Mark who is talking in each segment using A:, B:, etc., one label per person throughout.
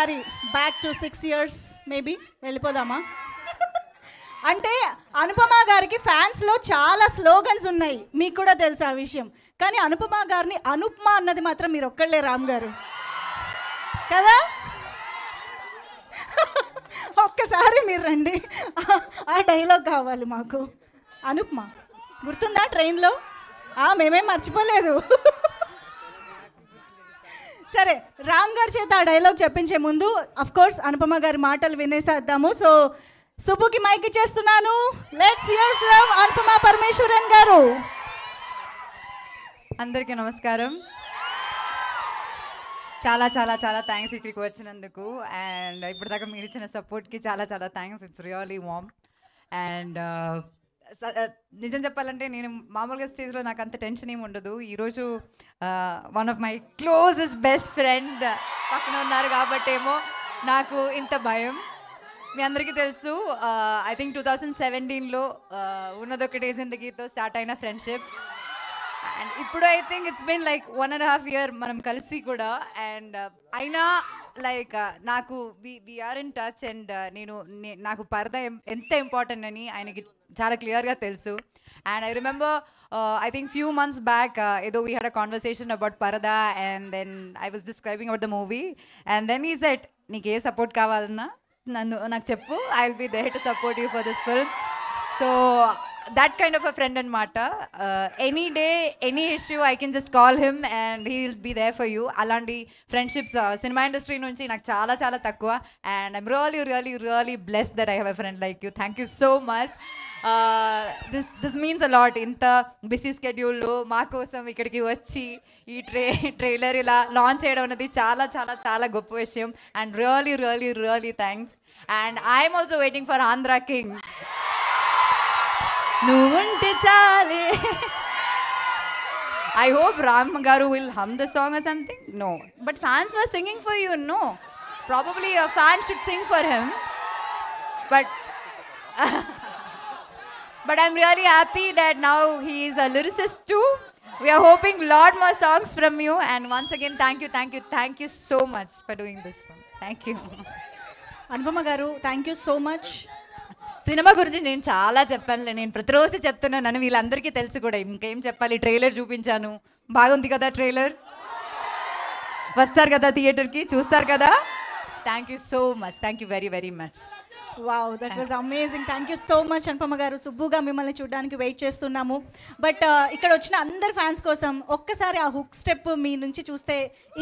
A: ఒక్కసారి back to 6 years maybe వెళ్ళిపోదామా? అంటే అనుపమ గారికి ఫ్యాన్స్లో చాలా స్లోగన్స్ ఉన్నాయి, మీకు కూడా తెలుసు ఆ విషయం. కానీ అనుపమ గారిని అనుప్మ అన్నది మాత్రం మీరు ఒక్కళ్ళే, రామ్ గారు కదా. ఒక్కసారి మీరు రండి, ఆ డైలాగ్ కావాలి మాకు. అనుప్మ గుర్తుందా ట్రైన్లో? మేమేం మర్చిపోలేదు. సరే, రామ్ గారి చేత ఆ డైలాగ్ చెప్పించే ముందు అఫ్ కోర్స్ అనుపమ గారి మాటలు వినేసేద్దాము. సో సుబ్బుకి మైక్ ఇచ్చేస్తున్నాను. Let's hear from Anupama Parameswaran గారు.
B: అందరికీ నమస్కారం. చాలా చాలా చాలా థ్యాంక్స్ ఇక్కడికి వచ్చినందుకు. అండ్ ఇప్పటిదాకా మీరు ఇచ్చిన సపోర్ట్కి చాలా చాలా thanks. It's really warm. And నిజం చెప్పాలంటే నేను మామూలుగా స్టేజ్లో నాకు అంత టెన్షన్ ఏమి ఉండదు. ఈరోజు one of my closest best friend పక్కన ఉన్నారు కాబట్టేమో నాకు ఇంత భయం. మీ అందరికీ తెలుసు, ఐ థింక్ 2017లో ఉన్నదొకటే జిందగీతో స్టార్ట్ అయిన ఫ్రెండ్షిప్. అండ్ ఇప్పుడు I think it's been like 1.5 year మనం కలిసి కూడా. అండ్ అయినా లైక్ నాకు we are in touch. And నాకు పరద ఎంత ఇంపార్టెంట్ అని ఆయనకి చాలా క్లియర్గా తెలుసు. And I remember I think few months back ఏదో we had a conversation about Parada, and then I was describing about the movie, and then he said నీకు ఏ సపోర్ట్ కావాలన్నా నాకు చెప్పు, I will be there to support you for this film. So that kind of a friend anamata. Any day, any issue, I can just call him and he'll be there for you. Alanti friendships cinema industry nunchi నాకు చాలా చాలా తక్కువ. And I'm really really really blessed that I have a friend like you. Thank you so much. This means a lot. ఇంత busy స్కెడ్యూల్లో మా కోసం ఇక్కడికి వచ్చి ఈ ట్రైలర్ ఇలా లాంచ్ చేయడం అనేది చాలా చాలా చాలా గొప్ప విషయం. And really really really thanks. And I'm also waiting for Andhra king. నువ్వుంటే చాలే. I hope Ram Garu will hum the song or something. No, but fans were singing for you. No, probably a fan should sing for him. But but I'm really happy that now he is a lyricist too. We are hoping lot more songs from you. And once again, thank you so much for doing this one. Thank you.
A: Anupama Garu, thank you so much.
B: Cinema గురించి నేను చాలా చెప్పానులే, నేను ప్రతిరోజు చెప్తున్నాను, వీళ్ళందరికీ తెలుసు కూడా. ఇంకేం చెప్పాలి, ట్రైలర్ చూపించాను, బాగుంది కదా ట్రైలర్, వస్తారు కదా థియేటర్కి, చూస్తారు కదా. Thank you so much, thank you very very much.
A: Wow, that was amazing. Thank you so much Anupama గారు. సుబ్బుగా మిమ్మల్ని చూడడానికి వెయిట్ చేస్తున్నాము. బట్ ఇక్కడ వచ్చిన అందరు ఫ్యాన్స్ కోసం ఒక్కసారి ఆ హుక్ స్టెప్ మీ నుంచి చూస్తే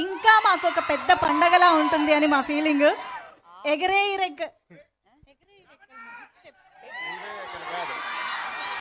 A: ఇంకా మాకు ఒక పెద్ద పండగలా ఉంటుంది అని మా ఫీలింగ్. ఎగరే రెగ్